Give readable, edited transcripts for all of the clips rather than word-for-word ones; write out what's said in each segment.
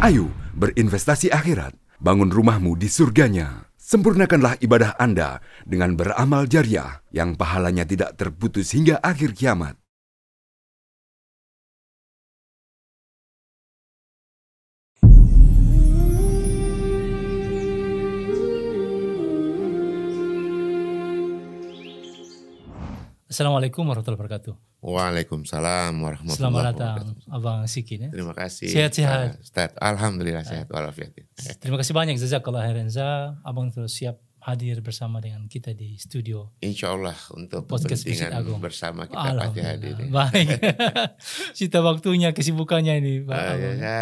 Ayo berinvestasi akhirat, bangun rumahmu di surganya. Sempurnakanlah ibadah Anda dengan beramal jariah yang pahalanya tidak terputus hingga akhir kiamat. Assalamualaikum warahmatullahi wabarakatuh. Waalaikumsalam warahmatullahi Selamat wabarakatuh. datang Abang Sikin ya. Terima kasih. Sehat-sehat. Ustaz. Alhamdulillah sehat walafiat. Terima kasih banyak Jazakallah khairan. Abang terus siap hadir bersama dengan kita di studio. Insya Allah untuk Podcast Masjid kepentingan Agung. bersama kita pasti hadir. Baik. Cita waktunya, kesibukannya ini Pak.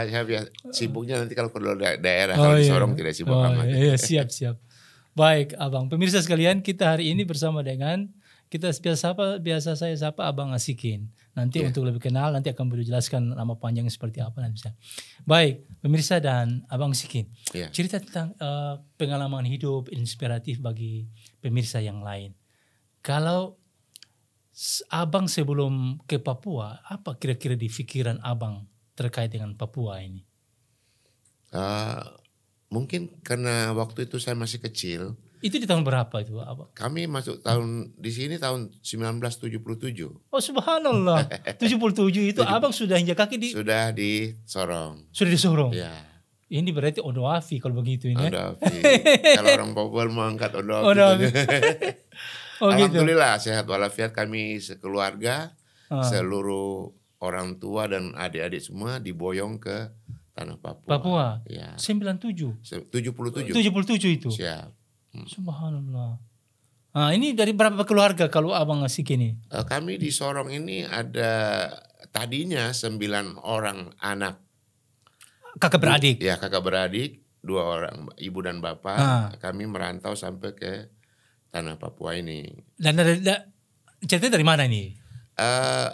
Ya, biasa. Sibuknya nanti kalau daerah kalau di Sorong tidak sibuk amat. Iya, siap. Baik Abang, pemirsa sekalian, kita hari ini bersama dengan kita biasa saya sapa Abang Asikin. Nanti untuk lebih kenal nanti akan beliau jelaskan nama panjangnya seperti apa nanti bisa. Baik, pemirsa dan Abang Asikin. Cerita tentang pengalaman hidup inspiratif bagi pemirsa yang lain. Kalau Abang sebelum ke Papua, apa kira-kira di pikiran Abang terkait dengan Papua ini? Mungkin karena waktu itu saya masih kecil. Itu di tahun berapa itu Abang? Kami masuk di sini tahun 1977. Oh subhanallah. 77 itu Abang sudah injak kaki Sudah di Sorong. Sudah di Sorong? Ya. Ini berarti Odoafi kalau begitu ini. Odoafi. Kalau orang Papua mau angkat Odoafi. Alhamdulillah sehat walafiat, kami sekeluarga, seluruh orang tua dan adik-adik semua diboyong ke tanah Papua. Papua. Ya. 97 itu. Siap. Subhanallah. Nah, ini dari berapa keluarga kalau Abang ngasih ini? Kami di Sorong ini ada tadinya 9 orang anak. Kakak beradik? Ya, kakak beradik, 2 orang, ibu dan bapak. Kami merantau sampai ke tanah Papua ini. Dan ceritanya dari mana ini?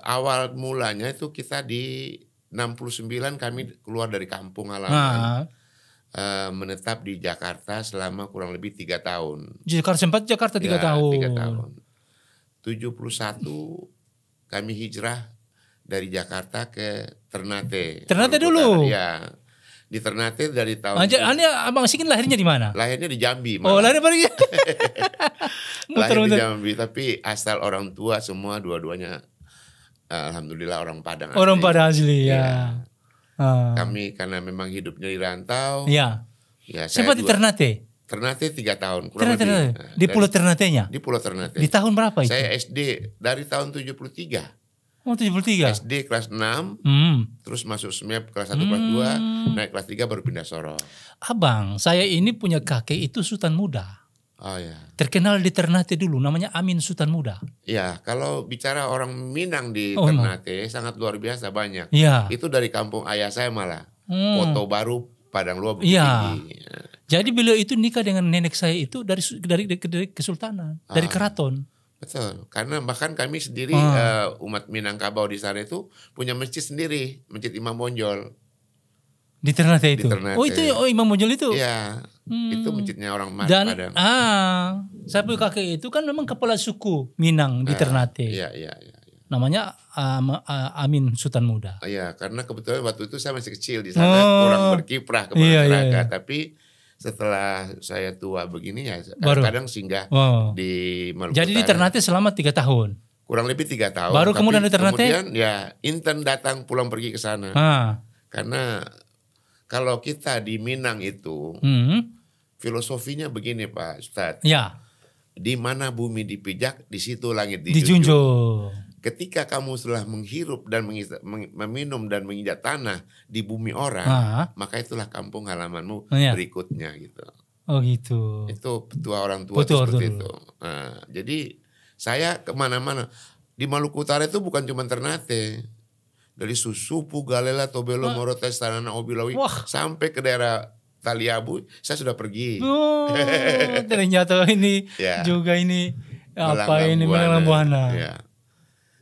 Awal mulanya itu kita di 69 kami keluar dari kampung halaman. Menetap di Jakarta selama kurang lebih 3 tahun. Jakarta 3 tahun. 3 tahun. 71 kami hijrah dari Jakarta ke Ternate. Ternate dulu. Ya. Di Ternate dari tahun. Abang Sikin lahirnya di mana? Lahirnya di Jambi. Oh, lahirnya pergi. Lahir di Jambi, tapi asal orang tua semua dua-duanya alhamdulillah orang Padang asli. Orang Padang asli ya. Kami karena memang hidupnya di rantau. Iya. Ya, sempat di Ternate? Ternate 3 tahun. Ternate. Di Pulau Ternate-nya? Di Pulau Ternate. Di tahun berapa itu? Saya SD dari tahun 73. Oh 73? SD kelas 6, terus masuk SMEP kelas 1, kelas 2, naik kelas 3 baru pindah Sorong. Abang, saya ini punya kakek itu Sultan Muda. Oh ya. Terkenal di Ternate dulu, namanya Amin Sultan Muda. Ya, kalau bicara orang Minang di Ternate sangat luar biasa banyak. Ya. Itu dari kampung ayah saya malah. Kota Baru, Padang Luar Bukit Tinggi. Ya. Jadi beliau itu nikah dengan nenek saya itu dari kesultanan, dari keraton. Betul, karena bahkan kami sendiri umat Minangkabau di sana itu punya masjid sendiri, Masjid Imam Bonjol. Di Ternate itu? Di Ternate. Oh itu Imam Bonjol itu? Iya, itu masjidnya orang Padang. Saya punya kakek itu kan memang kepala suku Minang di Ternate. Iya. Namanya Amin Sultan Muda. Iya, karena kebetulan waktu itu saya masih kecil di sana, kurang berkiprah ke masyarakat. Tapi setelah saya tua begini ya kadang singgah di Maluku Jadi di Ternate selama 3 tahun? Kurang lebih 3 tahun. Baru kemudian di Ternate? Kemudian ya intern datang pulang pergi ke sana. Karena kalau kita di Minang itu filosofinya begini Pak Ustadz. Ya. Di mana bumi dipijak, di situ langit dijunjung. Dijunjung. Ketika kamu setelah menghirup dan meminum dan menginjak tanah di bumi orang, maka itulah kampung halamanmu berikutnya gitu. Oh gitu. Itu petua orang tua seperti itu. Nah, jadi saya kemana-mana di Maluku Utara itu bukan cuma Ternate, dari Susupu, Galela, Tobelo, Morotai, Tanana, Obilawi sampai ke daerah Taliabu, saya sudah pergi. Ternyata ini juga ini apa ini Melanglang Buana. Ya.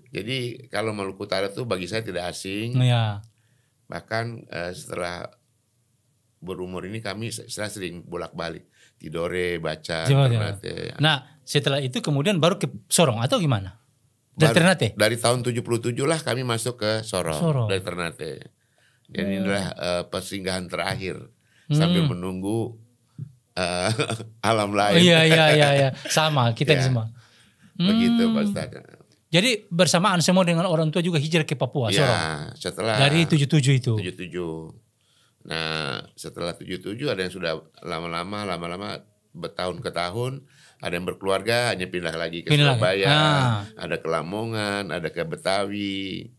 Jadi kalau Maluku Utara itu bagi saya tidak asing. Ya. Bahkan setelah berumur ini kami sering bolak-balik Tidore, baca Ternate. Nah setelah itu kemudian baru ke Sorong atau gimana? Dari Ternate? Dari tahun 77 lah kami masuk ke Sorong. Dari Ternate. Jadi inilah persinggahan terakhir sambil menunggu alam lain. Iya. Sama kita Ya. semua. Begitu Pak Ustadz. Jadi bersamaan semua dengan orang tua juga hijrah ke Papua, Sorong. Ya, setelah Dari 77 itu. 77. Nah, setelah 77 ada yang sudah lama-lama bertahun ke tahun, ada yang berkeluarga hanya pindah lagi ke Surabaya, ada ke Lamongan, ada ke Betawi.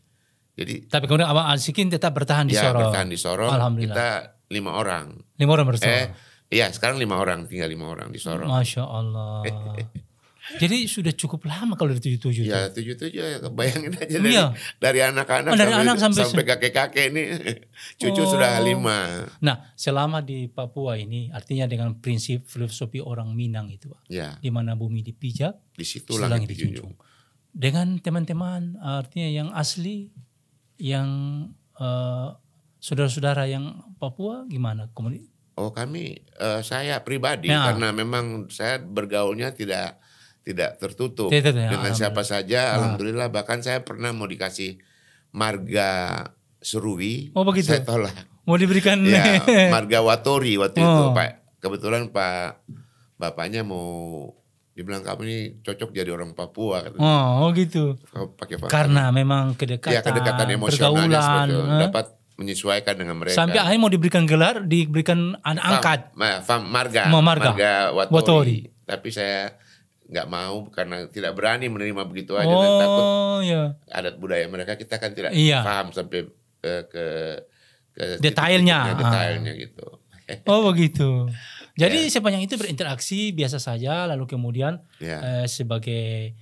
Jadi tapi kemudian Abang Asikin tetap bertahan di Sorong. bertahan di Sorong. Alhamdulillah. Kita 5 orang. 5 orang bersorong. Iya, sekarang 5 orang, tinggal 5 orang di Sorong. Masya Allah. Jadi sudah cukup lama kalau dari 77 itu. Ya 77 ya, bayangin aja dari anak-anak sampai kakek-kakek ini cucu sudah 5. Nah, selama di Papua ini artinya dengan prinsip filosofi orang Minang itu, Pak. Ya. Di mana bumi dipijak, Di situ langit dijunjung. Dengan teman-teman artinya yang asli, yang saudara-saudara yang Papua gimana? Oh kami, saya pribadi karena memang saya bergaulnya tidak tertutup dengan siapa saja. Alhamdulillah, bahkan saya pernah mau dikasih marga Seruwi. Oh begitu. Saya tolak. Mau diberikan marga Watori waktu itu Pak. Kebetulan bapaknya mau dibilang kamu ini cocok jadi orang Papua. Oh gitu. Karena memang kedekatan emosionalnya seperti itu. Dapat menyesuaikan dengan mereka. Sampai akhirnya mau diberikan gelar, diberikan anak angkat. Marga Watori. Tapi saya nggak mau karena tidak berani menerima begitu aja dan takut adat budaya mereka kita kan tidak paham sampai ke detailnya gitu. Oh begitu. Jadi sepanjang itu berinteraksi biasa saja, lalu kemudian sebagai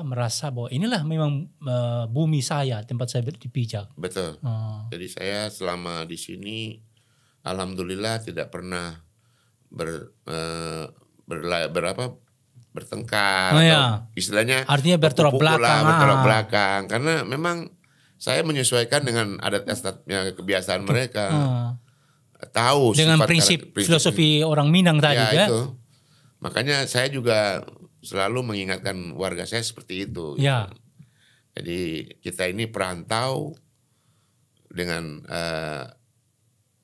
merasa bahwa inilah memang bumi saya, tempat saya dipijak. Betul. Jadi saya selama di sini alhamdulillah tidak pernah bertengkar atau istilahnya artinya bertolak belakang karena memang saya menyesuaikan dengan adat-adatnya kebiasaan mereka. Tahu dengan prinsip filosofi orang Minang tadi itu. Makanya saya juga selalu mengingatkan warga saya seperti itu. Ya. Gitu. Jadi kita ini perantau dengan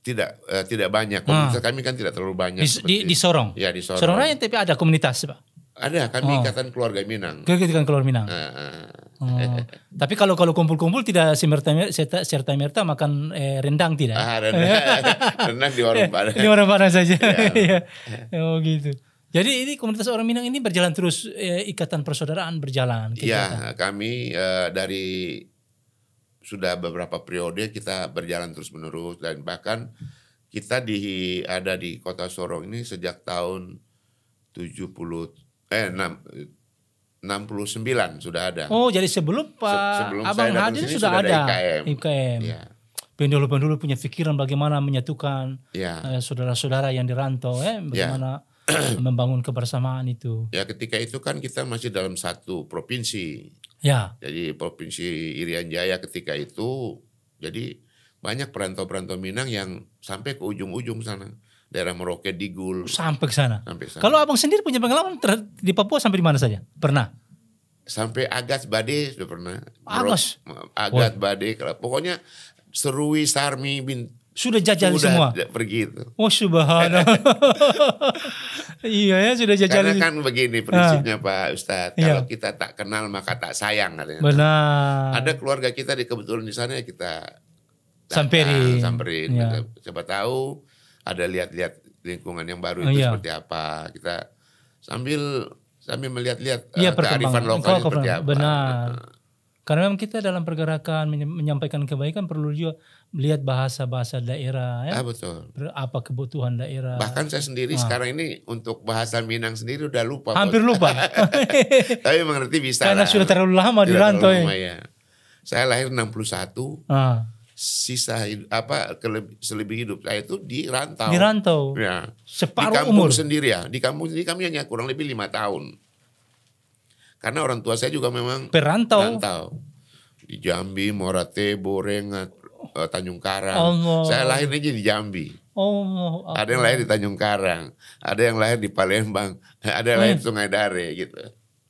tidak banyak. Komunitas kami kan tidak terlalu banyak. Di Sorong. Ya di Sorong. Sorong Raya tapi ada komunitas, Pak. Ada, kami ikatan keluarga Minang. Ikatan keluarga Minang. Tapi kalau kumpul-kumpul tidak serta-merta makan rendang tidak? Rendang di warung Padang. Di warung Padang saja. Oh gitu. Jadi ini komunitas orang Minang ini berjalan terus, ikatan persaudaraan berjalan. Iya, kami dari sudah beberapa periode kita berjalan terus menerus dan bahkan kita ada di Kota Sorong ini sejak tahun 69 sudah ada. Oh, jadi sebelum Abang hadir sudah ada IKM. Ya. Pendulu-pendulu punya pikiran bagaimana menyatukan saudara-saudara yang dirantau, bagaimana membangun kebersamaan itu. Ya, ketika itu kan kita masih dalam satu provinsi. Ya. Jadi Provinsi Irian Jaya ketika itu, jadi banyak perantau-perantau Minang yang sampai ke ujung-ujung sana. Daerah Merauke, Digul. Sampai ke sana. Kalau Abang sendiri punya pengalaman di Papua sampai di mana saja? Pernah? Sampai Agas Bade sudah pernah. Agas Bade. Pokoknya Seruwi, Sarmi, sudah jajal semua. Pergi itu. Oh subhanallah. Iya ya sudah jajal. Karena kan begini prinsipnya Pak Ustadz. Kalau kita tak kenal maka tak sayang katanya. Benar. Ada keluarga kita kebetulan di sana kita samperin. Ya. Siapa tahu ada lihat-lihat lingkungan yang baru itu seperti apa. Kita sambil melihat-lihat kearifan lokal seperti apa. Benar. Karena memang kita dalam pergerakan menyampaikan kebaikan perlu juga melihat bahasa-bahasa daerah. Ya? Betul. Apa kebutuhan daerah. Bahkan saya sendiri sekarang ini untuk bahasa Minang sendiri udah lupa. Hampir lupa. Tapi mengerti bisa. Karena sudah terlalu lama di rantau. Ya. Saya lahir 61. Sisa selebih hidup saya itu di rantau. Di rantau. Ya. Separuh di kampung umur. Sendiri ya. Di kampung sendiri kami hanya kurang lebih 5 tahun. Karena orang tua saya juga memang perantau. Di Jambi, Morate, Borengat, Tanjung Karang. Saya lahir aja di Jambi. Ada yang lahir di Tanjung Karang, ada yang lahir di Palembang, ada yang lahir di Sungai Dare gitu.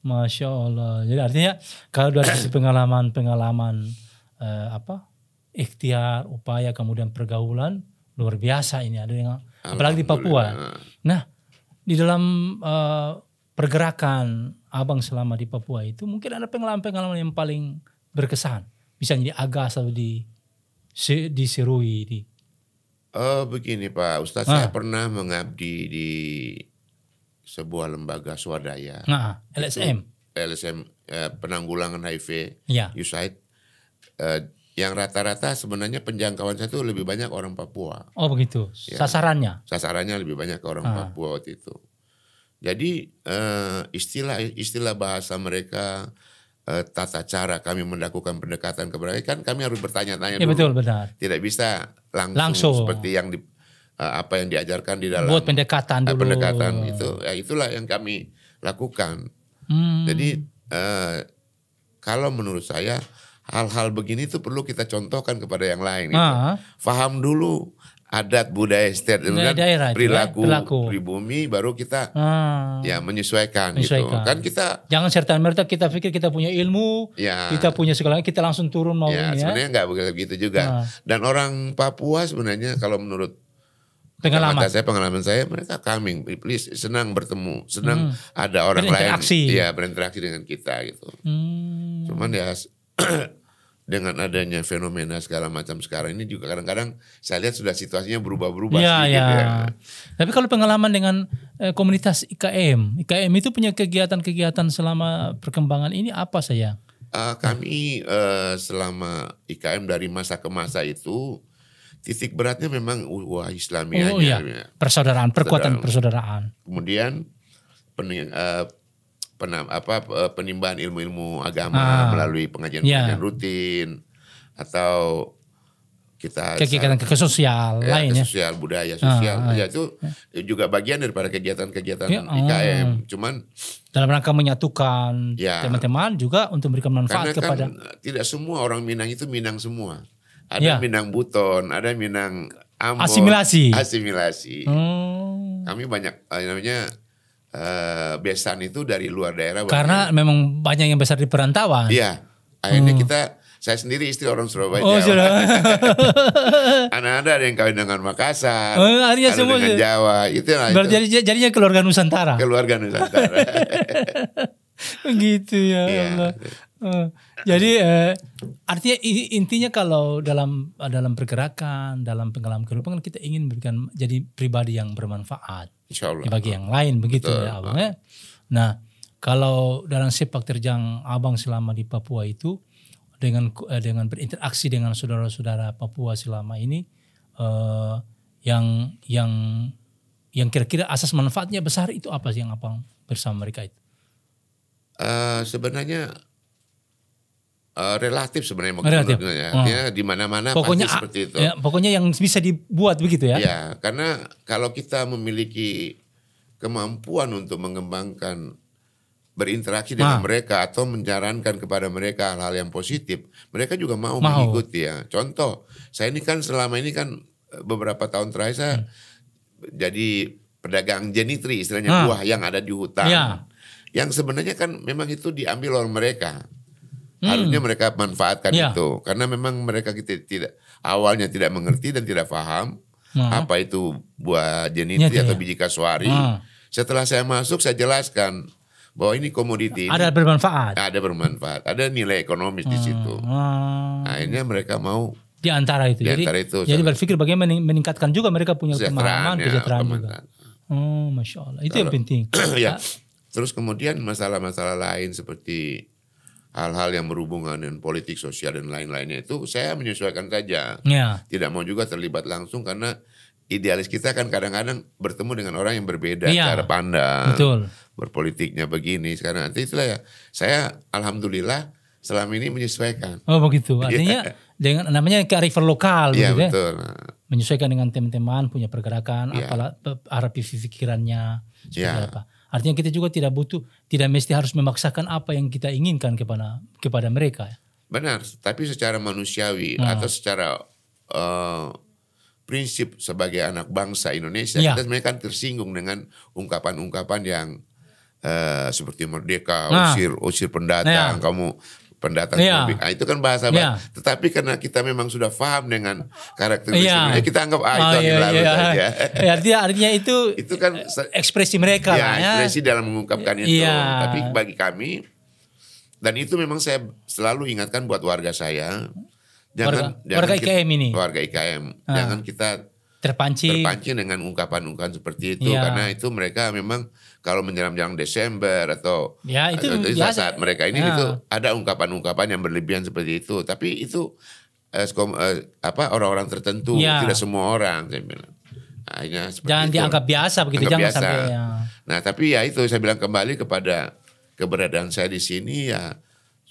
Masya Allah. Jadi artinya kalau dari sisi pengalaman ikhtiar, upaya, kemudian pergaulan luar biasa ini ada yang apalagi di Papua. Nah, di dalam pergerakan Abang selama di Papua itu mungkin ada pengalaman-pengalaman yang paling berkesan. Misalnya di Agas atau di Serui. Begini Pak Ustadz, saya pernah mengabdi di sebuah lembaga swadaya. LSM. LSM penanggulangan HIV, USAID. Yang rata-rata sebenarnya penjangkauan saya itu lebih banyak orang Papua. Oh begitu, sasarannya? Sasarannya lebih banyak ke orang Papua waktu itu. Jadi istilah bahasa mereka, tata cara kami melakukan pendekatan kepada mereka, kan kami harus bertanya-tanya dulu. Betul, benar. Tidak bisa langsung seperti yang apa yang diajarkan di dalam. Buat pendekatan dulu. Pendekatan itu, ya itulah yang kami lakukan. Jadi kalau menurut saya hal-hal begini itu perlu kita contohkan kepada yang lain. Faham dulu adat budaya istiadat dan perilaku pribumi, baru kita ya menyesuaikan gitu. Kan kita jangan serta-merta kita pikir kita punya ilmu, kita punya segalanya, kita langsung turun mau ini. Sebenarnya nggak begitu juga. Dan orang Papua sebenarnya kalau menurut pengalaman saya mereka coming, please, senang bertemu, senang ada orang lain, berinteraksi dengan kita gitu. Cuman ya dengan adanya fenomena segala macam sekarang ini juga kadang-kadang saya lihat sudah situasinya berubah-berubah sedikit ya. Tapi kalau pengalaman dengan komunitas IKM itu punya kegiatan-kegiatan selama perkembangan ini apa saja? Kami selama IKM dari masa ke masa itu titik beratnya memang ukhuwah Islamiyahnya. Persaudaraan, perkuatan persaudaraan. Kemudian penimbangan ilmu-ilmu agama melalui pengajian-pengajian rutin, atau kita kegiatan sosial lainnya, sosial, budaya sosial, itu juga bagian daripada kegiatan-kegiatan IKM. Cuman dalam rangka menyatukan teman-teman juga untuk memberikan manfaat kepada. Tidak semua orang Minang itu Minang semua. Ada Minang Buton, ada Minang Ambon. Asimilasi. Kami banyak namanya besan itu dari luar daerah. Karena memang banyak yang besar di perantauan. Iya. Akhirnya saya sendiri istri orang Surabaya. Anak-anak ada yang kawin dengan Makassar, ada semua dengan Jawa. Jadinya keluarga Nusantara. Keluarga Nusantara. Begitu ya Allah. Jadi artinya intinya kalau dalam pergerakan, dalam pengalaman kehidupan kita ingin memberikan jadi pribadi yang bermanfaat bagi yang lain, begitu ya Abang ya. Nah, kalau dalam sepak terjang Abang selama di Papua itu dengan berinteraksi dengan saudara-saudara Papua selama ini, yang kira-kira asas manfaatnya besar itu apa sih yang Abang bersama mereka itu? Sebenarnya relatif sebenarnya artinya di mana-mana pasti seperti itu. Ya, pokoknya yang bisa dibuat begitu ya. Ya, karena kalau kita memiliki kemampuan untuk mengembangkan berinteraksi dengan mereka atau menyarankan kepada mereka hal-hal yang positif, mereka juga mau mengikuti ya. Contoh, saya ini kan selama ini kan beberapa tahun terakhir saya jadi pedagang jenitri, istilahnya buah yang ada di hutan. Yang sebenarnya kan memang itu diambil oleh mereka. Harusnya mereka manfaatkan itu, karena memang mereka awalnya tidak mengerti dan tidak paham apa itu buah jenitri atau biji kasuari. Setelah saya masuk, saya jelaskan bahwa ini komoditi ada bermanfaat, ada nilai ekonomis di situ. Akhirnya mereka mau di antara itu. Jadi berpikir bagaimana meningkatkan juga mereka punya pemahaman kesejahteraan juga. Masya Allah, itu yang penting. Terus kemudian masalah-masalah lain seperti hal-hal yang berhubungan dengan politik, sosial dan lain-lainnya itu saya menyesuaikan saja. Tidak mau juga terlibat langsung karena idealis kita kan kadang-kadang bertemu dengan orang yang berbeda cara pandang. Berpolitiknya begini. Sekarang nanti itulah ya. Saya alhamdulillah selama ini menyesuaikan. Oh begitu. Artinya dengan namanya kearifan lokal gitu ya. Betul. Menyesuaikan dengan teman-teman, punya pergerakan, apalah arah pikirannya seperti apa. Artinya kita juga tidak mesti harus memaksakan apa yang kita inginkan kepada mereka. Benar, tapi secara manusiawi atau secara prinsip sebagai anak bangsa Indonesia, kita sebenarnya kan tersinggung dengan ungkapan-ungkapan yang seperti merdeka, usir pendatang, kamu pendatang lebih. Itu kan bahasa tetapi karena kita memang sudah paham dengan karakteristik mereka, kita anggap itu angin lalu saja. Artinya itu kan ekspresi mereka ekspresi dalam mengungkapkan itu. Tapi bagi kami, dan itu memang saya selalu ingatkan buat warga saya, warga IKM ini. Warga IKM, jangan kita terpancing dengan ungkapan-ungkapan seperti itu, karena itu mereka memang kalau menjelang Desember atau saat mereka ini itu ada ungkapan-ungkapan yang berlebihan seperti itu, tapi itu orang-orang tertentu, tidak semua orang, saya bilang. Jangan dianggap biasa begitu, jangan sampai. Nah, tapi itu saya bilang kembali kepada keberadaan saya di sini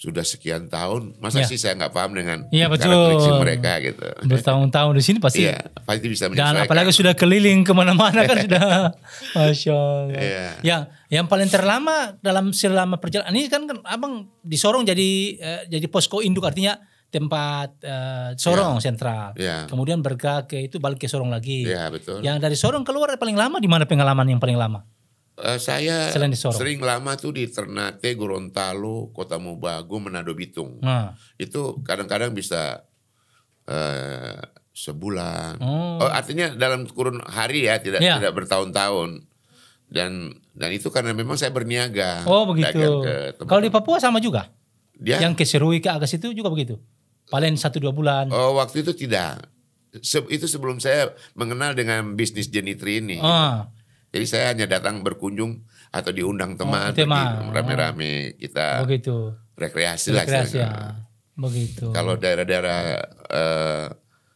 sudah sekian tahun, masa sih saya nggak paham dengan karakteristik mereka gitu. Bertahun-tahun di sini pasti. Pasti bisa menyesuaikan. Dan apalagi sudah keliling kemana-mana kan sudah, Masya Allah. Yang paling terlama selama perjalanan ini kan abang di Sorong jadi posko induk, artinya tempat Sorong sentral. Kemudian bergerak balik ke Sorong lagi. Betul. Yang dari Sorong keluar paling lama di mana pengalaman yang paling lama? Saya sering lama tuh di Ternate, Gorontalo, Kota Mobagu, Manado, Bitung. Itu kadang-kadang bisa sebulan. Artinya dalam kurun hari tidak bertahun-tahun. Dan itu karena memang saya berniaga. Oh begitu. Kalau di Papua sama juga? Yang ke Serui, ke Agas itu juga begitu? Paling 1-2 bulan? Oh waktu itu tidak. Itu sebelum saya mengenal dengan bisnis Genitri ini. Jadi saya hanya datang berkunjung atau diundang teman, rame-rame kita rekreasi lah. Begitu. Kalau daerah-daerah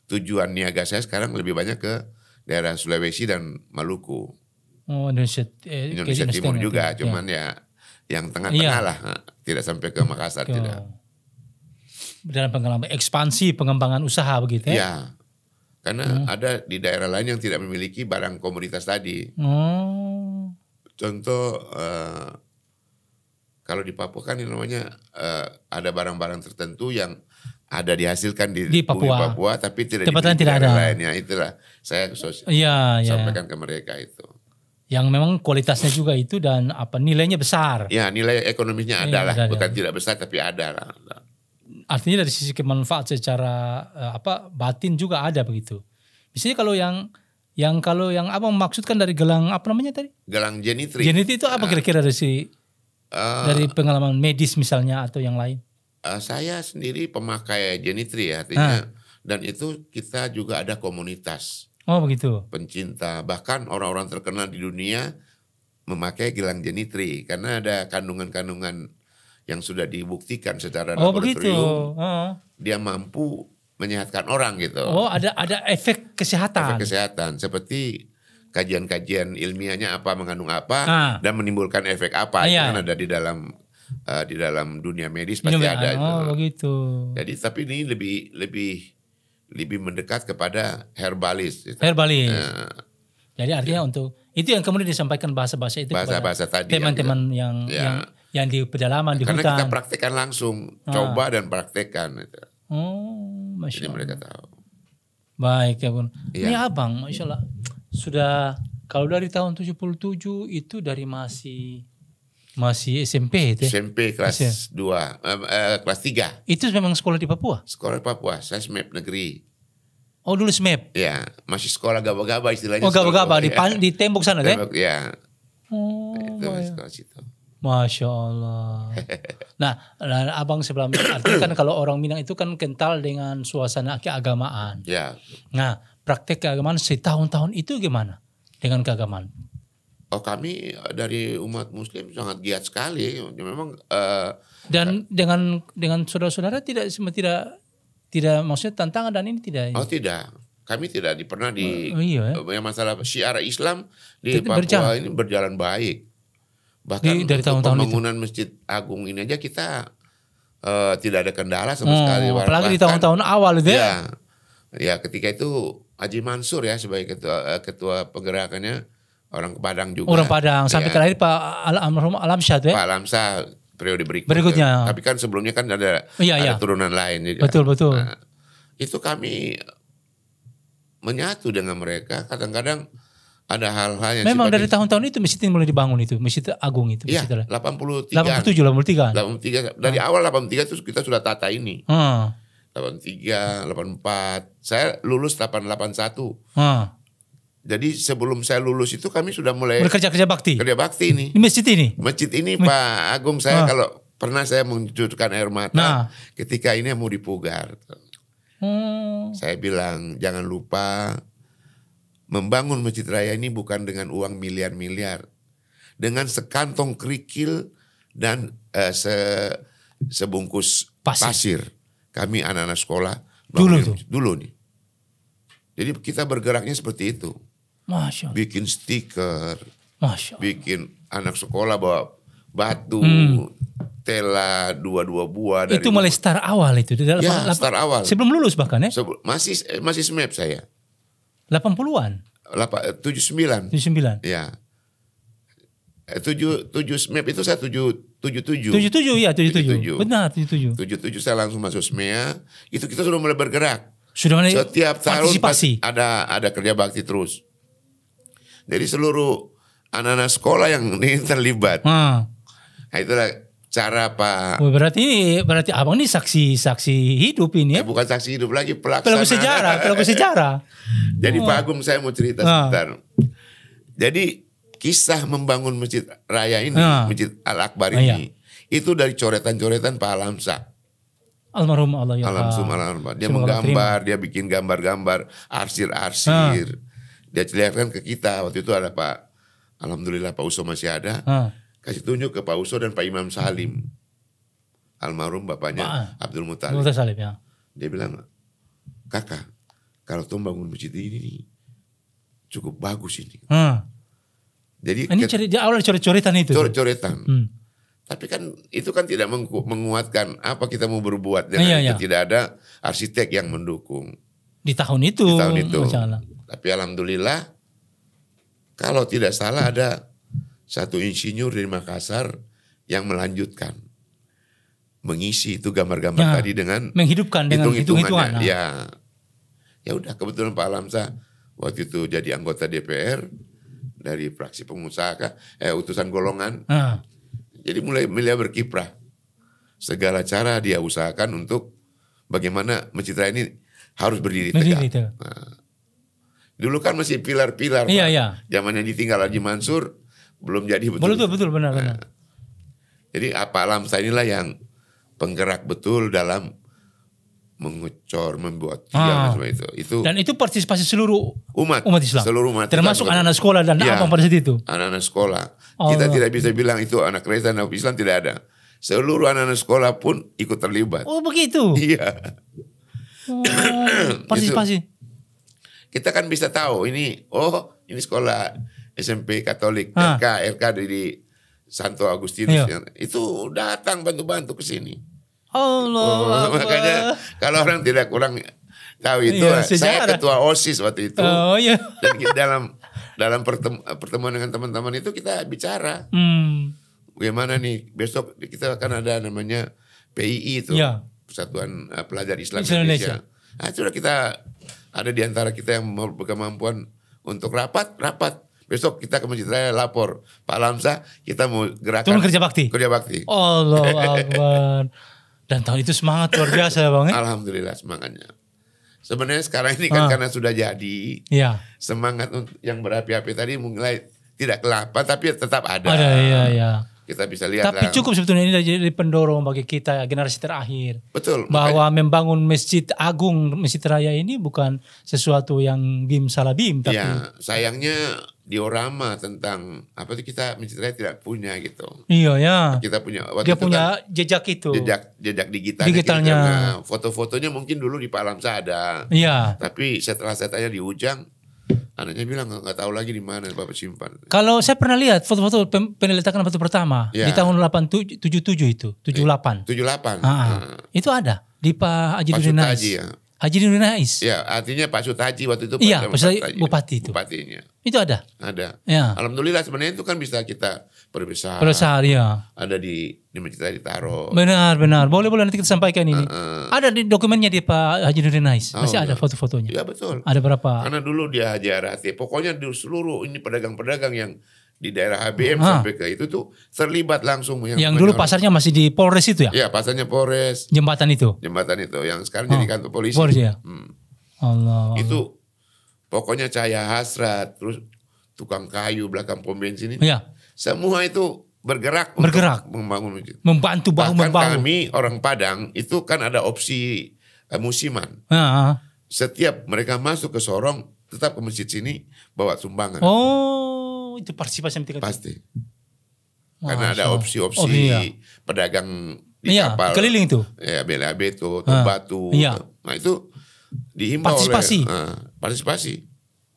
tujuan niaga saya sekarang lebih banyak ke daerah Sulawesi dan Maluku. Indonesia Timur juga, cuman yang tengah-tengah lah, tidak sampai ke Makassar tidak. Dalam pengalaman ekspansi pengembangan usaha begitu ya? Iya. Karena ada di daerah lain yang tidak memiliki barang komoditas tadi. Contoh, kalau di Papua kan ini namanya ada barang-barang tertentu yang ada dihasilkan di Papua, tapi tidak di daerah lainnya. Itulah saya sampaikan ke mereka itu. Yang memang kualitasnya juga itu dan nilainya besar. Ya, nilai ekonomisnya ada lah, bukan tidak besar tapi ada lah. Artinya dari sisi kemanfaat secara batin juga ada begitu. Misalnya kalau yang abang maksudkan dari gelang apa namanya tadi? Gelang Genitri. Genitri itu apa kira-kira dari pengalaman medis misalnya atau yang lain? Saya sendiri pemakai Genitri artinya, dan itu kita juga ada komunitas. Oh begitu. Pencinta, bahkan orang-orang terkenal di dunia memakai gelang Genitri karena ada kandungan-kandungan yang sudah dibuktikan secara laboratorium, dia mampu menyehatkan orang gitu. Oh, ada efek kesehatan. Efek kesehatan seperti kajian-kajian ilmiahnya apa mengandung apa dan menimbulkan efek apa itu kan ada di dalam dunia medis pasti ada itu. Oh, begitu. Jadi tapi ini lebih mendekat kepada herbalis. Gitu. Herbalis. Jadi artinya untuk itu yang kemudian disampaikan bahasa-bahasa itu bahasa tadi teman-teman yang di pedalaman, di hutan. Karena kita praktekkan langsung, coba dan praktekkan. Gitu. Masya Allah. Jadi mereka tahu. Baik ya Bun. Ini abang, Masya Allah. Sudah, kalau dari tahun 77 itu dari masih SMP itu ya? SMP kelas 2, kelas 3. Itu memang sekolah di Papua? Sekolah di Papua, saya SMEP negeri. Oh dulu SMEP? Ya, masih sekolah gaba-gaba istilahnya. Oh gaba-gaba, di tembok sana kan? Tembok, ya. Itu sekolah situ. Masya Allah. Nah, abang sebelum artinya kan kalau orang Minang itu kan kental dengan suasana keagamaan. Ya. Nah, praktek keagamaan setahun-tahun itu gimana dengan keagamaan? Oh kami dari umat Muslim sangat giat sekali. Memang. Dan dengan saudara-saudara tidak maksudnya tantangan dan ini tidak. Oh tidak. Kami tidak pernah yang masalah syiar Islam di Papua ini berjalan baik. Bahkan dari tahun-tahun pembangunan Masjid Agung ini aja kita tidak ada kendala sama sekali. Apalagi di tahun-tahun awal itu ya. Ya ketika itu Haji Mansur ya sebagai ketua penggerakannya orang Padang juga. Orang Padang sampai terakhir Pak Alamsyah ya. Pak Alamsyah periode berikutnya. Tapi kan sebelumnya kan ada turunan lain. Betul. Nah, itu kami menyatu dengan mereka. Kadang-kadang ada hal-hal yang memang dari tahun-tahun itu masjid ini mulai dibangun itu, Masjid Agung itu. Iya, Masjid 83. 83. Dari awal 83 itu kita sudah tata ini. 83, 84. Saya lulus 881. Jadi sebelum saya lulus itu kami sudah mulai kerja bakti. Kerja bakti ini. Di masjid ini. Masjid ini Pak Agung, saya kalau pernah saya mencucurkan air mata ketika ini mau dipugar. Saya bilang jangan lupa membangun Masjid Raya ini bukan dengan uang miliar-miliar, dengan sekantong kerikil dan sebungkus pasir. Kami anak-anak sekolah dulu nih. Jadi kita bergeraknya seperti itu. Masya Allah. Bikin stiker, Masya Allah. bikin anak sekolah bawa batu, tela 22 buah. Itu mulai start awal itu. Start awal. Sebelum lulus bahkan ya? Masih SMAP saya. 80-an? 79. 79? Ya. 7 SMAP itu saya 77. 77 ya, 77. Benar, 77. 77 saya langsung masuk SMEA. Itu kita sudah mulai bergerak. Sudah mulai setiap tahun partisipasi. ada kerja bakti terus. Jadi seluruh anak-anak sekolah yang ini terlibat. Nah, itulah cara Pak. Berarti abang ini saksi hidup ini ya? Bukan saksi hidup lagi, pelaksana. Pelaku sejarah. Jadi Pak Agung, saya mau cerita sebentar. Jadi kisah membangun Masjid Raya ini, Masjid Al-Akbar ini, itu dari coretan-coretan Pak Alamsa. Almarhum Allah ya. Almarhum. Dia menggambar, dia bikin gambar-gambar, arsir-arsir. Dia ceritakan ke kita. Waktu itu ada Pak, alhamdulillah Pak Uso masih ada. Kasih tunjuk ke Pak Uso dan Pak Imam Salim. Almarhum bapaknya Abdul Muttalib. Ya. Dia bilang, kakak, kalau tuh bangun masjid ini cukup bagus ini. Jadi ini di awal coret-coretan itu. Coret-coretan. Tapi kan itu kan tidak menguatkan apa kita mau berbuat. Dan tidak ada arsitek yang mendukung. Di tahun itu. Tapi alhamdulillah, kalau tidak salah ada satu insinyur dari Makassar yang melanjutkan. Mengisi itu gambar-gambar tadi dengan menghidupkan dengan hitung-hitungan. Ya udah, kebetulan Pak Alamsa waktu itu jadi anggota DPR dari fraksi pengusaha utusan golongan. Jadi mulai berkiprah. Segala cara dia usahakan untuk bagaimana Masjid Raya ini harus berdiri tegak. Dulu kan masih pilar-pilar. Iya. Zamannya ditinggal Haji Mansur belum jadi betul. Betul benar. Jadi Pak Alamsa inilah yang penggerak betul dalam mengecor, membuat tiang semua itu. Dan itu partisipasi seluruh umat Islam. Seluruh umat. Termasuk anak-anak sekolah dan abang pada saat itu. Anak-anak sekolah. Kita tidak bisa bilang itu anak Kristen atau Islam, tidak ada. Seluruh anak-anak sekolah pun ikut terlibat. Oh begitu. Iya. Partisipasi. Kita kan bisa tahu ini sekolah SMP Katolik, RK di Santo Agustinus. Itu datang bantu-bantu ke sini. Allah. Makanya kalau orang tidak kurang tahu itu, saya ketua OSIS waktu itu. Dan dalam pertemuan dengan teman-teman itu kita bicara. Bagaimana nih besok kita akan ada namanya PII itu, Persatuan Pelajar Islam Indonesia. Nah, sudah kita ada di antara kita yang berkemampuan untuk rapat. Besok kita ke Masjid Raya lapor Pak Alamsa, kita mau gerakan kerja bakti. Allah Akbar. Dan tahun itu semangat luar biasa ya Bang. Alhamdulillah semangatnya. Sebenarnya sekarang ini kan karena sudah jadi, semangat yang berapi-api tadi mulai tidak kelapa, tapi tetap ada. Iya. Kita bisa lihat. Tapi cukup sebetulnya ini jadi pendorong bagi kita generasi terakhir. Betul. Bahwa membangun Masjid Agung, Masjid Raya ini bukan sesuatu yang bim salah bim. Tapi sayangnya diorama tentang apa itu kita Masjid Raya tidak punya gitu. Iya ya. Kita punya. Dia punya kan jejak itu. Jejak digitalnya. Foto-fotonya mungkin dulu di Pak Alamsa ada. Iya. Tapi setelah saya tanya di Ujang, anaknya bilang nggak tahu lagi di mana Bapak simpan. Kalau saya pernah lihat foto-foto peneletakan batu pertama di tahun 77 itu, 78. 78. Itu ada di Pak Haji Nurdin Nais. Haji Nurdinais. Ya, artinya Pak Sutaji waktu itu. Iya, Pak Sutaji, bupati itu. Bupatinya. Itu ada? Ada. Ya. Alhamdulillah sebenarnya itu kan bisa kita perbesar. Ya. Ada di kita ditaruh. Benar. Boleh nanti kita sampaikan ini. Ada di dokumennya di Pak Haji Nurdinais. Masih ada foto-fotonya. Iya betul. Ada berapa? Karena dulu dia Haji Arate. Pokoknya di seluruh ini pedagang-pedagang yang di daerah HBM sampai ke itu tuh terlibat langsung. Yang dulu pasarnya masih di Polres itu ya? Iya, pasarnya Polres. Jembatan itu yang sekarang jadi kantor polisi. Polres ya. Allah. Itu pokoknya Cahaya Hasrat, terus tukang kayu belakang pom bensin ini. Iya. Semua itu bergerak untuk membangun masjid. Membantu Bahkan kami orang Padang itu kan ada opsi musiman. Setiap mereka masuk ke Sorong tetap ke masjid sini bawa sumbangan. Oh, itu partisipasi yang pasti. Karena ada opsi-opsi pedagang di kapal. Keliling tuh. Ya, BLAB tuh, Batu. Nah itu dihimbau partisipasi. Partisipasi.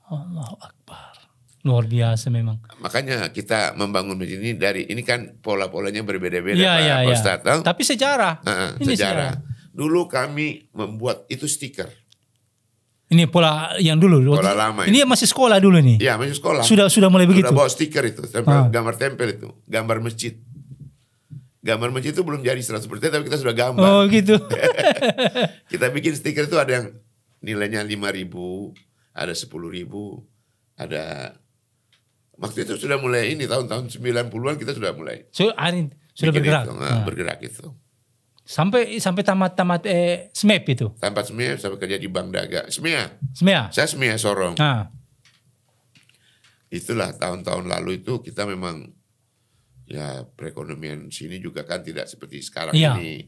Allahu Akbar. Luar biasa memang. Makanya kita membangun masjid ini ini kan pola-polanya berbeda-beda Pak Ustadz. Tapi sejarah. Sejarah. Dulu kami membuat itu stiker. Ini pola yang dulu. Pola lama. Ini masih sekolah dulu nih. Iya, masih sekolah. Sudah mulai begitu. Sudah bawa stiker itu, gambar tempel itu, gambar masjid. Gambar masjid itu belum jadi 100% tapi kita sudah gambar. Oh gitu. Kita bikin stiker itu ada yang nilainya 5.000, ada 10.000, ada waktu itu sudah mulai ini tahun-tahun 90-an kita sudah mulai. Sudah bergerak. Bergerak itu. Sampai tamat SMEP itu. Tamat SMEP sampai kerja di Bank Dagang. SMEA. Saya SMEA Sorong. Itulah tahun-tahun lalu itu kita memang ya perekonomian sini juga kan tidak seperti sekarang ini.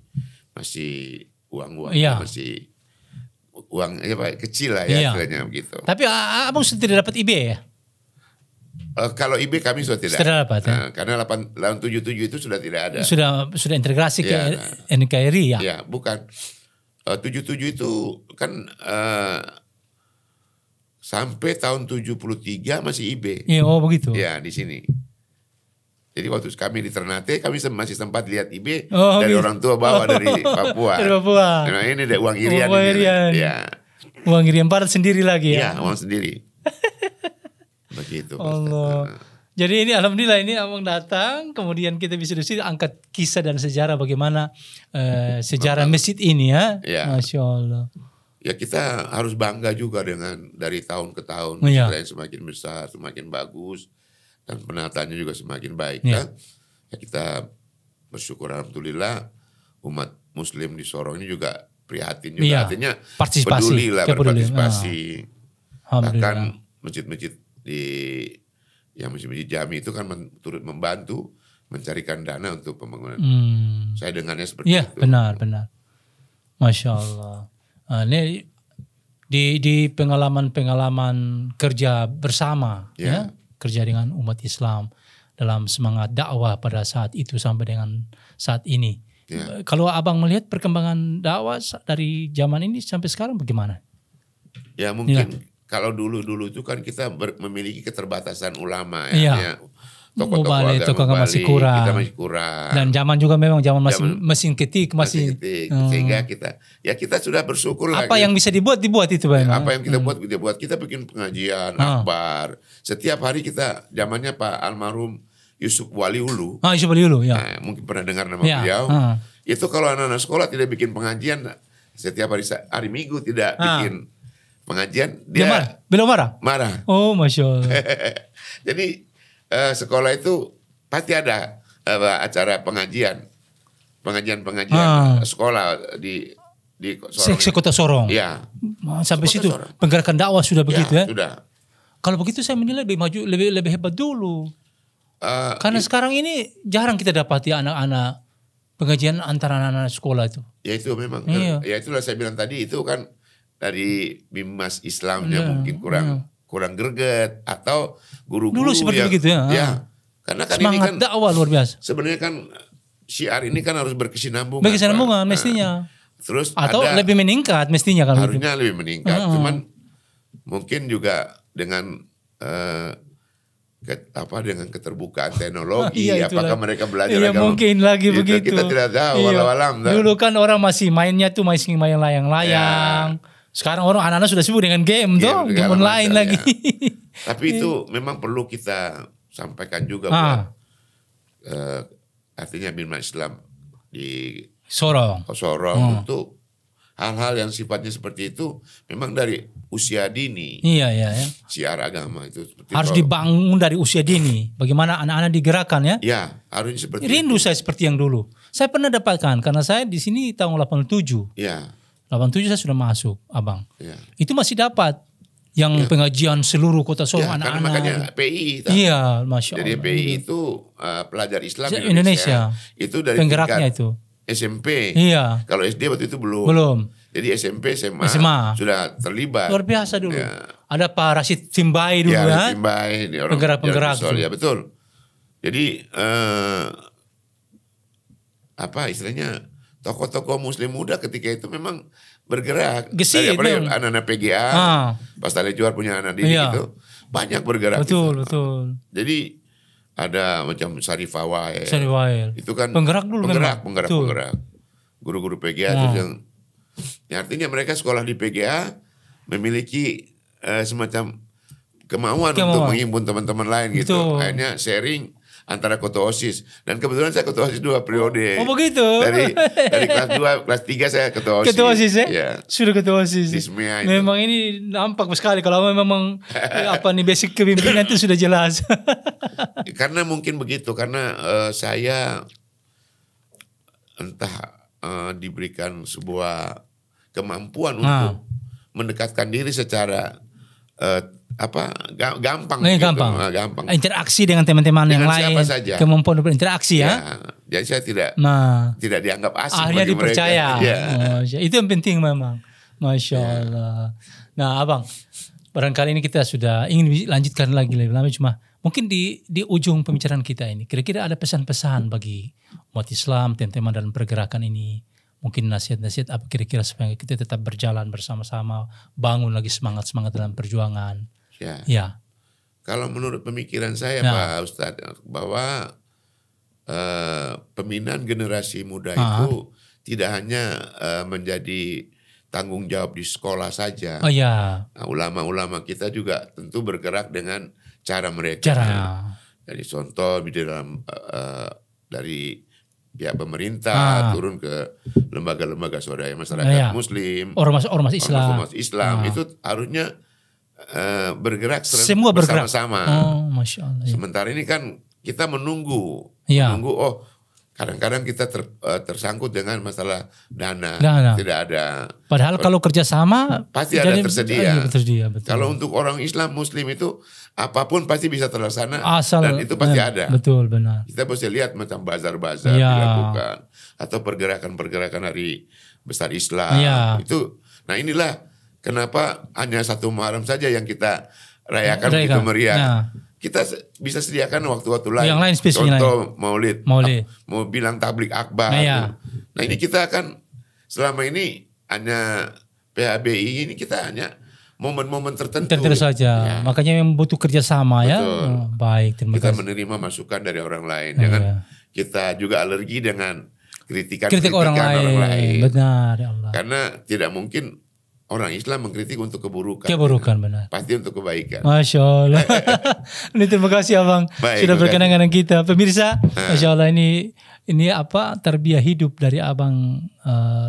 Masih uang masih uang kecil lah ya istilahnya begitu. Tapi abang sudah tidak dapat IB ya? Kalau IB kami sudah tidak. Sudah dapat ya? Karena 877 itu sudah tidak ada. Sudah integrasi ke NKRI ya? Ya, bukan. 77 itu kan sampai tahun 73 masih IB. Iya, begitu. Ya, di sini. Jadi waktu kami di Ternate kami masih sempat lihat IB dari orang tua bawa dari Papua. Dari Papua. Nah, ini deh uang irian. Ya. Uang irian barat sendiri lagi ya? Iya, uang sendiri. Begitu. Allah. Jadi ini alhamdulillah ini abang datang, kemudian kita bisa diskusi angkat kisah dan sejarah bagaimana sejarah masjid ini ya. Masya Allah. Ya kita harus bangga juga dengan dari tahun ke tahun semakin besar, semakin bagus dan penataannya juga semakin baik. Ya kita bersyukur alhamdulillah umat Muslim di Sorong ini juga prihatin juga, artinya peduli lah berpartisipasi. Bahkan masjid-masjid yang masjid Jami itu kan turut membantu mencarikan dana untuk pembangunan. Saya dengarnya seperti itu. Iya, benar. Masya Allah. Ini di pengalaman kerja bersama, kerja dengan umat Islam dalam semangat dakwah pada saat itu sampai dengan saat ini. Kalau abang melihat perkembangan dakwah dari zaman ini sampai sekarang bagaimana? Ya mungkin. Kalau dulu itu kan kita memiliki keterbatasan ulama ya. Tokoh-tokoh agama masih kurang. Kita masih kurang. Dan zaman juga memang zaman mesin ketik sehingga kita sudah bersyukur apa yang bisa dibuat itu Pak. Apa yang kita buat kita bikin pengajian, akbar. Setiap hari kita zamannya Pak almarhum Yusuf Wali Ulu. Yusuf Wali Ulu ya. Nah, mungkin pernah dengar nama beliau. Itu kalau anak-anak sekolah tidak bikin pengajian setiap hari Minggu tidak bikin pengajian dia belum marah. Oh Masya Allah. Jadi sekolah itu pasti ada acara pengajian sekolah di Sorong. Sekota Sorong. Iya. Sampai situ Sorong. Penggerakan dakwah sudah begitu ya. Sudah. Kalau begitu saya menilai lebih maju, lebih hebat dulu. Karena sekarang ini jarang kita dapati anak-anak pengajian antara anak-anak sekolah itu. Ya itu memang. Ya itulah saya bilang tadi itu kan dari bimas Islamnya mungkin kurang greget atau guru-guru dulu seperti begitu ya. Karena kan semangat ini kan dakwah luar biasa. Sebenarnya kan syiar ini kan harus berkesinambungan. Berkesinambungan mestinya. Terus atau lebih meningkat mestinya kalau harusnya lebih meningkat. Cuman mungkin juga dengan dengan keterbukaan teknologi, apakah mereka belajar agama? Mungkin lagi begitu. Kita tidak tahu. Walau alam. Dulu kan orang masih mainnya tuh masih main layang-layang. Sekarang orang anak-anak sudah sibuk dengan game tuh, game online lagi. Ya. Tapi itu memang perlu kita sampaikan juga buat artinya bina Islam di Sorong untuk hal-hal yang sifatnya seperti itu memang dari usia dini. Iya. Siar agama itu harus dibangun dari usia dini. Bagaimana anak-anak digerakkan ya? Ya, harusnya seperti Rindu itu. saya seperti yang dulu. Saya pernah dapatkan karena saya di sini tahun 87. Ya. 87 saya sudah masuk, Abang. Ya. Itu masih dapat yang pengajian seluruh Kota Sorong anak-anak. Makanya PI. Iya, Masya Allah. Jadi PI itu pelajar Islam Indonesia. Itu dari penggeraknya tingkat itu. SMP. Iya. Kalau SD waktu itu belum. Jadi SMP, SMA sudah terlibat. Luar biasa dulu. Ya. Ada Pak Rashid Timbai dulu ya. Rashid Timbai, penggerak-penggerak. Ya betul. Jadi apa istilahnya tokoh-tokoh Muslim muda ketika itu memang bergerak. Gesit. Dari anak-anak PGA, Pas Tali Juar punya anak didik itu banyak bergerak. Betul. Jadi ada macam Sarif Awail. Itu kan penggerak dulu penggerak. Guru-guru PGA itu yang artinya mereka sekolah di PGA memiliki semacam kemauan untuk menghimpun teman-teman lain gitu. Akhirnya sharing antara ketua OSIS. Dan kebetulan saya ketua OSIS 2 periode. Oh begitu. Dari kelas 2, kelas 3 saya ketua OSIS. Ketua OSIS ya? Ya. Sudah ketua OSIS. Memang ini nampak sekali kalau memang basic kepemimpinan itu sudah jelas. Karena mungkin begitu, karena saya entah diberikan sebuah kemampuan untuk mendekatkan diri secara gampang. Gampang. Interaksi dengan teman-teman yang lain. Siapa saja. Kemampuan berinteraksi ya. Jadi saya tidak dianggap asing. Akhirnya bagi dipercaya. Mereka. Itu yang penting memang. Masya Allah. Nah Abang, barangkali ini kita sudah ingin lanjutkan lagi lebih lama, cuma mungkin di ujung pembicaraan kita ini kira-kira ada pesan-pesan bagi umat Islam, teman-teman dalam pergerakan ini. Mungkin nasihat-nasihat apa kira-kira supaya kita tetap berjalan bersama-sama, bangun lagi semangat-semangat dalam perjuangan. Ya. Kalau menurut pemikiran saya Pak Ustadz, bahwa pembinaan generasi muda itu tidak hanya menjadi tanggung jawab di sekolah saja. Nah, ulama-ulama kita juga tentu bergerak dengan cara mereka. Jadi contoh di dalam dari pihak pemerintah turun ke lembaga-lembaga swadaya masyarakat Muslim, ormas Islam, itu harusnya bergerak semua bersama-sama. Masya Allah. Sementara ini kan kita menunggu, kadang-kadang kita tersangkut dengan masalah dana. Tidak ada. Padahal kalau kerjasama pasti ada tersedia. Betul. Kalau untuk orang Islam Muslim itu apapun pasti bisa terlaksana dan itu pasti ada. Betul, benar. Kita bisa lihat macam bazar-bazar dilakukan atau pergerakan-pergerakan hari besar Islam itu. Nah inilah kenapa hanya satu Muharram saja yang kita rayakan begitu meriah. Kita bisa sediakan waktu-waktu lain. Yang lain contoh Maulid. Mau bilang tablik akbar. Nah ini kita kan selama ini hanya PHBI ini kita hanya momen-momen tertentu saja. Makanya yang butuh kerjasama ya. Baik, terima kasih. Kita menerima masukan dari orang lain. Jangan kita juga alergi dengan kritik orang lain. Benar ya Allah. Karena tidak mungkin orang Islam mengkritik untuk keburukan. Benar. Pasti untuk kebaikan. Masya Allah. Ini terima kasih Abang. Sudah berkenan dengan kita. Pemirsa, Masya Allah ini tarbiyah hidup dari Abang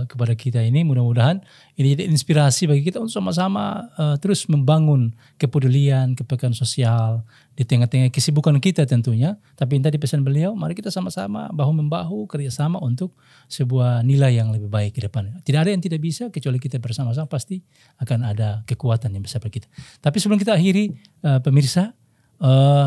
kepada kita ini. Mudah-mudahan ini jadi inspirasi bagi kita untuk sama-sama terus membangun kepedulian, kepekaan sosial di tengah-tengah kesibukan kita tentunya. Tapi yang tadi pesan beliau, mari kita sama-sama bahu-membahu kerjasama untuk sebuah nilai yang lebih baik ke depan. Tidak ada yang tidak bisa kecuali kita bersama-sama pasti akan ada kekuatan yang besar bagi kita. Tapi sebelum kita akhiri, pemirsa,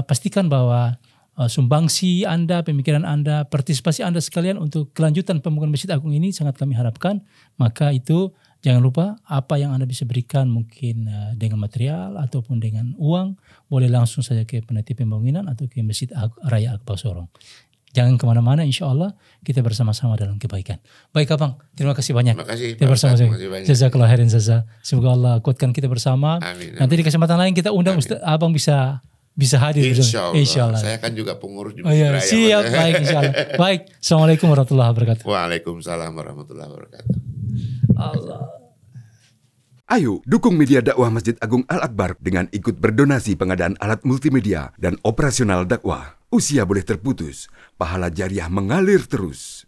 pastikan bahwa sumbangsi Anda, pemikiran Anda, partisipasi Anda sekalian untuk kelanjutan pembangunan Masjid Agung ini sangat kami harapkan. Maka itu jangan lupa apa yang Anda bisa berikan mungkin dengan material ataupun dengan uang, boleh langsung saja ke panitia pembangunan atau ke Masjid Raya Akbar Sorong. Jangan kemana-mana, insya Allah kita bersama-sama dalam kebaikan. Baik Abang, terima kasih banyak. Terima kasih. Kita bersama-sama. Jazakallah khairan jaza. Semoga Allah kuatkan kita bersama. Amin. Nanti di kesempatan lain kita undang Abang bisa hadir. Insya Allah. Saya kan juga pengurus di Masjid Raya. Siap, baik insya Allah. Baik, Assalamualaikum warahmatullahi wabarakatuh. Waalaikumsalam warahmatullahi wabarakatuh. Allah. Ayo dukung media dakwah Masjid Agung Al-Akbar dengan ikut berdonasi pengadaan alat multimedia dan operasional dakwah. Usia boleh terputus, pahala jariah mengalir terus.